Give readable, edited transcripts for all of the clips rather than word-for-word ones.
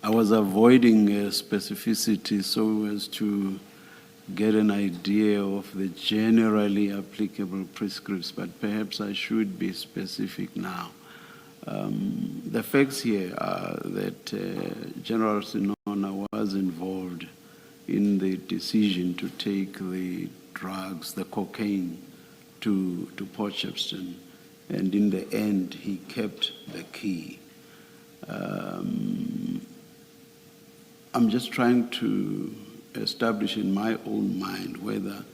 I was avoiding specificity so as to get an idea of the generally applicable prescripts, but perhaps I should be specific now. The facts here are that General Sinona was involved in the decision to take the drugs, the cocaine, to Port Shepstone, and in the end, he kept the key. I'm just trying to establish in my own mind whether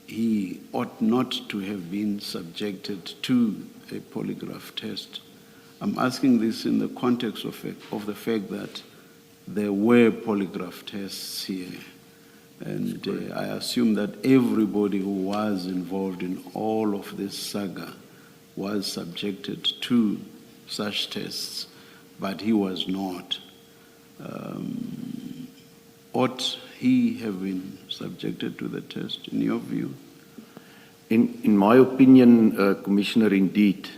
he ought not to have been subjected to a polygraph test. I'm asking this in the context of the fact that there were polygraph tests here. And I assume that everybody who was involved in all of this saga was subjected to such tests, but he was not. Ought he have been subjected to the test, in your view? In my opinion, Commissioner, indeed,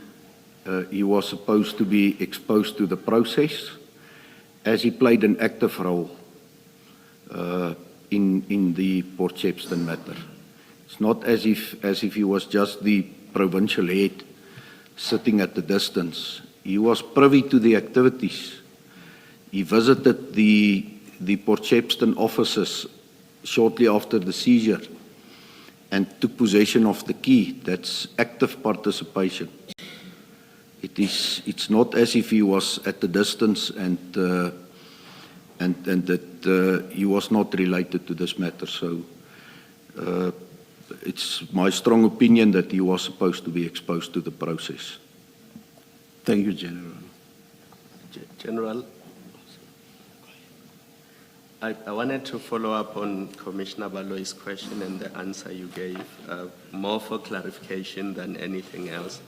he was supposed to be exposed to the process as he played an active role in the Port Shepstone matter. It's not as if he was just the provincial head sitting at a distance. He was privy to the activities. He visited the Port Shepstone offices shortly after the seizure and took possession of the key. That's active participation. It's not as if he was at a distance and that he was not related to this matter. So it's my strong opinion that he was supposed to be exposed to the process. Thank you, General. General, I wanted to follow up on Commissioner Baloy's question and the answer you gave, more for clarification than anything else.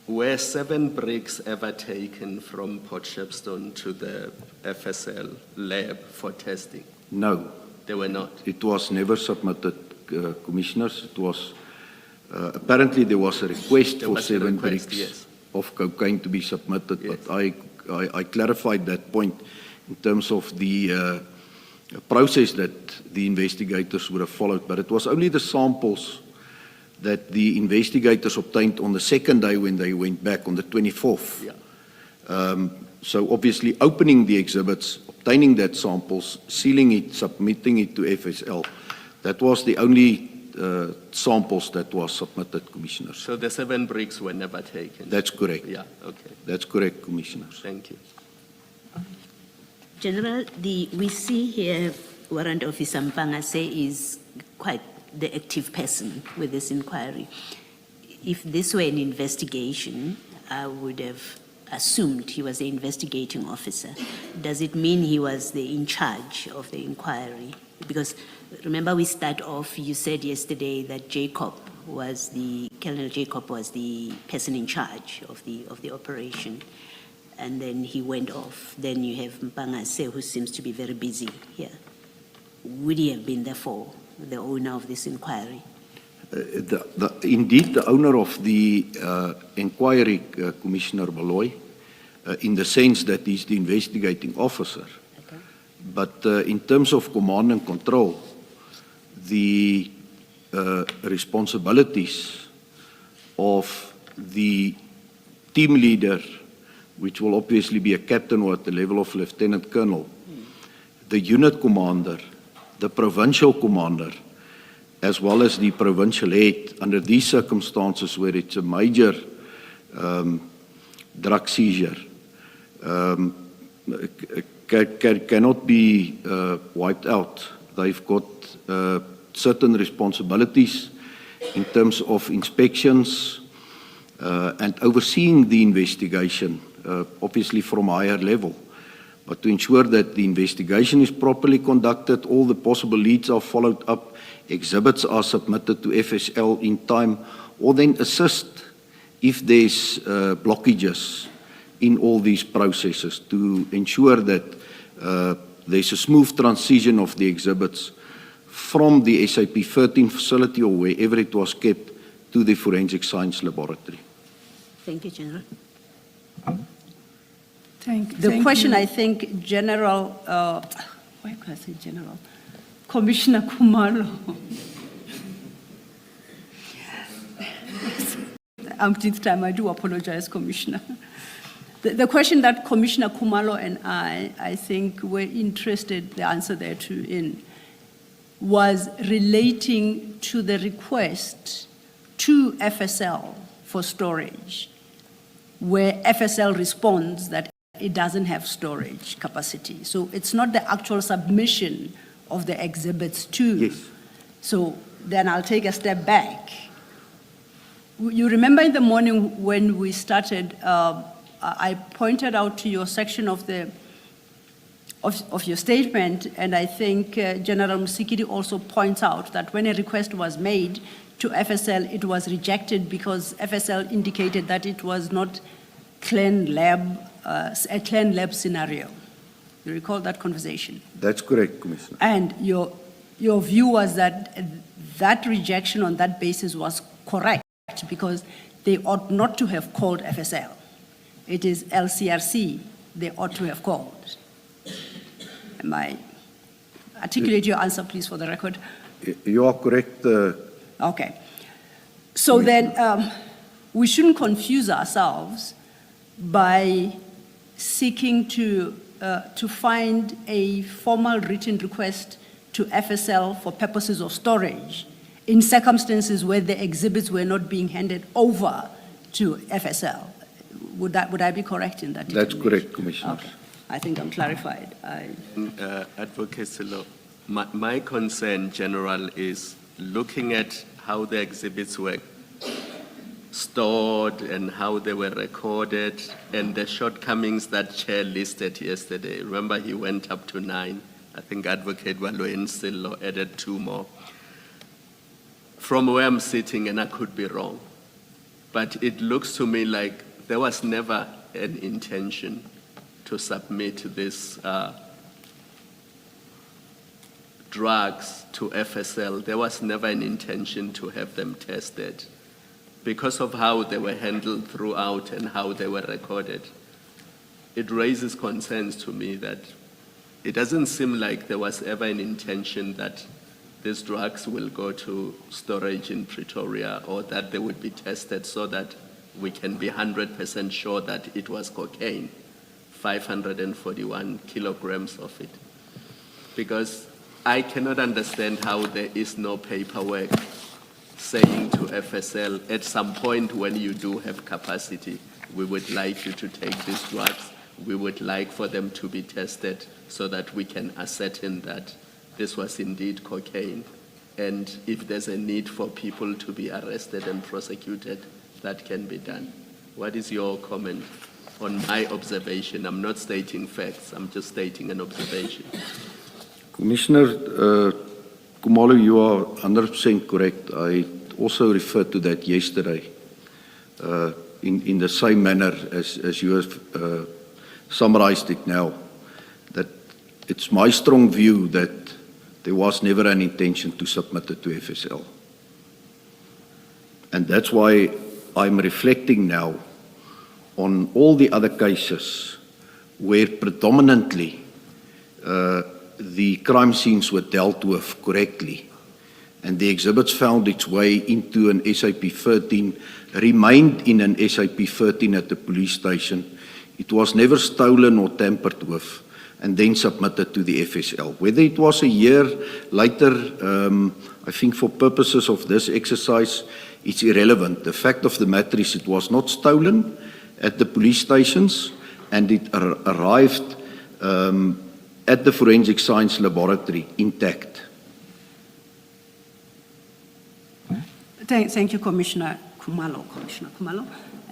Were 7 bricks ever taken from Port Shepstone to the FSL lab for testing? No. They were not? It was never submitted, Commissioners. It was, apparently there was a request for 7 bricks of cocaine to be submitted, yes. But I clarified that point in terms of the process that the investigators would have followed, but it was only the samples that the investigators obtained on the second day when they went back on the 24th. Yeah. So obviously opening the exhibits, obtaining that samples, sealing it, submitting it to FSL, that was the only samples that was submitted, Commissioner. So the 7 bricks were never taken? That's correct. Yeah, okay. That's correct, Commissioner. Thank you. General, we see here Warrant Officer Mpangase is quite the active person with this inquiry. If this were an investigation, I would have assumed he was the investigating officer. Does it mean he was in charge of the inquiry? Because remember we start off, you said yesterday that Colonel Jacob was the person in charge of the operation. And then he went off. Then you have Mpangase, who seems to be very busy here. Would he have been therefore the owner of this inquiry? Indeed, the owner of the inquiry, Commissioner Baloy, in the sense that he's the investigating officer. Okay. But in terms of command and control, the responsibilities of the team leader, which will obviously be a captain or at the level of lieutenant colonel, the unit commander, the provincial commander, as well as the provincial head, under these circumstances where it's a major drug seizure, cannot be wiped out. They've got certain responsibilities in terms of inspections and overseeing the investigation, obviously from a higher level. But to ensure that the investigation is properly conducted, all the possible leads are followed up, exhibits are submitted to FSL in time, or then assist if there's blockages in all these processes to ensure that there's a smooth transition of the exhibits from the SAP 13 facility or wherever it was kept to the Forensic Science Laboratory. Thank you, General. The question, I think, General, why could I say General? Commissioner Khumalo. Umpteenth time, I do apologize, Commissioner. The question that Commissioner Khumalo and I think, were interested, the answer there to in, was relating to the request to FSL for storage, where FSL responds that it doesn't have storage capacity. So it's not the actual submission of the exhibits to. Yes. So then I'll take a step back. You remember in the morning when we started, I pointed out to your section of your statement, and I think General Musikiri also points out that when a request was made to FSL, it was rejected because FSL indicated that it was not a Clan Lab scenario. You recall that conversation? That's correct, Commissioner. And your view was that that rejection on that basis was correct because they ought not to have called FSL. It is LCRC they ought to have called. Am I articulate your answer, please, for the record? You are correct. Okay. So then we shouldn't confuse ourselves by seeking to find a formal written request to FSL for purposes of storage in circumstances where the exhibits were not being handed over to FSL. Would I be correct in that? That's correct, Commissioner. Okay. I think I'm clarified. Advocate Silo, my concern, General, is looking at how the exhibits were stored and how they were recorded and the shortcomings that Chair listed yesterday. Remember, he went up to 9. I think Advocate Waloen Silo added 2 more. From where I'm sitting, and I could be wrong, but it looks to me like there was never an intention to submit these drugs to FSL. There was never an intention to have them tested because of how they were handled throughout and how they were recorded. It raises concerns to me that it doesn't seem like there was ever an intention that these drugs will go to storage in Pretoria or that they would be tested so that we can be 100% sure that it was cocaine, 541 kilograms of it. Because I cannot understand how there is no paperwork saying to FSL, at some point when you do have capacity, we would like you to take these drugs. We would like for them to be tested so that we can ascertain that this was indeed cocaine. And if there's a need for people to be arrested and prosecuted, that can be done. What is your comment on my observation? I'm not stating facts, I'm just stating an observation. Commissioner Khumalo, you are 100% correct. I also referred to that yesterday in the same manner as you have summarized it now, that it's my strong view that there was never an intention to submit it to FSL. And that's why I'm reflecting now on all the other cases where predominantly the crime scenes were dealt with correctly and the exhibits found its way into an SAP-13, remained in an SAP-13 at the police station. It was never stolen or tampered with and then submitted to the FSL. Whether it was a year later, I think for purposes of this exercise, it's irrelevant. The fact of the matter is it was not stolen at the police stations and it arrived at the Forensic Science Laboratory intact. Thank you, Commissioner Khumalo.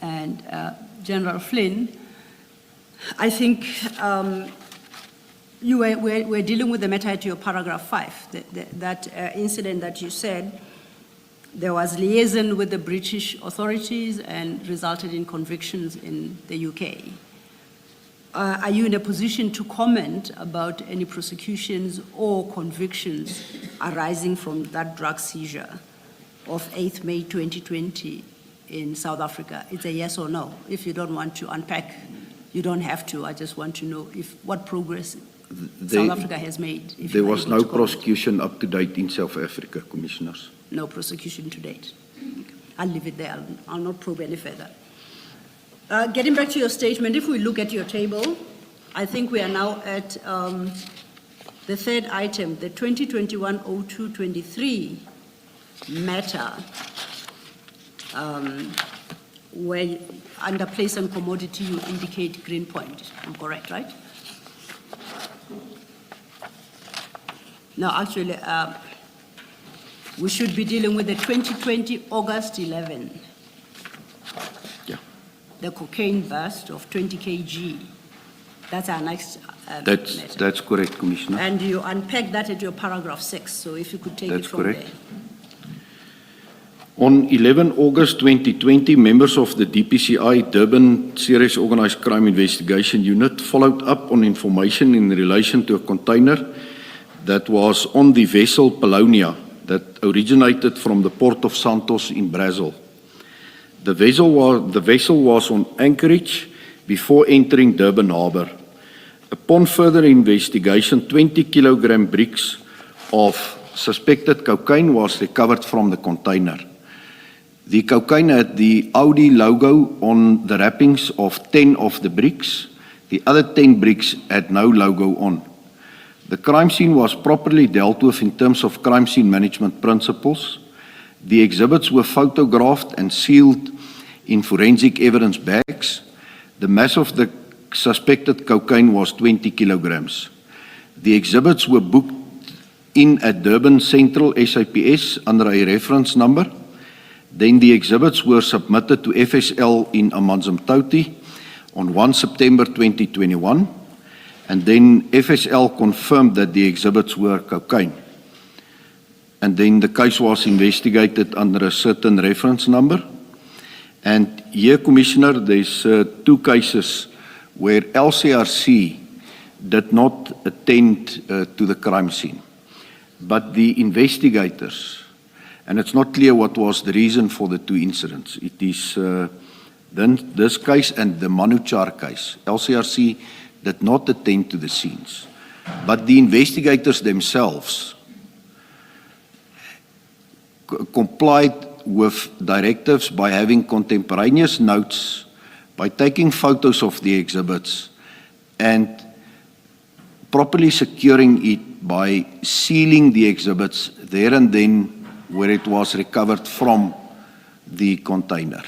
And General Flynn, I think we're dealing with the matter at your paragraph 5, that incident that you said there was liaison with the British authorities and resulted in convictions in the UK. Are you in a position to comment about any prosecutions or convictions arising from that drug seizure of 8th May 2020 in South Africa? It's a yes or no, if you don't want to unpack You don't have to. I just want to know what progress There- South Africa has made. If There you are was able no to comment. prosecution up to date in South Africa, Commissioners. No prosecution to date. I'll leave it there. I'll not probe any further. Getting back to your statement, if we look at your table, I think we are now at the third item, the 2021-02-23 matter, where under place and commodity you indicate Greenpoint. I'm correct, right? No, actually, we should be dealing with the 2020 August 11. Yeah. The cocaine bust of 20 kg. That's our next matter. That's correct, Commissioner. And you unpack that at your paragraph 6, so if you could take That's it from correct. there. On 11 August 2020, members of the DPCI Durban Serious Organised Crime Investigation Unit followed up on information in relation to a container that was on the vessel Polonia that originated from the port of Santos in Brazil. The vessel was on anchorage before entering Durban Harbour. Upon further investigation, 20 kilogram bricks of suspected cocaine was recovered from the container. The cocaine had the Audi logo on the wrappings of 10 of the bricks. The other 10 bricks had no logo on. The crime scene was properly dealt with in terms of crime scene management principles. The exhibits were photographed and sealed in forensic evidence bags. The mass of the suspected cocaine was 20 kilograms. The exhibits were booked in at Durban Central SAPS under a reference number. Then the exhibits were submitted to FSL in Amanzimtoti on 1 September 2021. And then FSL confirmed that the exhibits were cocaine. And then the case was investigated under a certain reference number. And here, Commissioner, there's 2 cases where LCRC did not attend to the crime scene. But the investigators, and it's not clear what was the reason for the 2 incidents. It is then this case and the Manuchar case. LCRC did not attend to the scenes. But the investigators themselves complied with directives by having contemporaneous notes, by taking photos of the exhibits, and properly securing it by sealing the exhibits there and then where it was recovered from the container.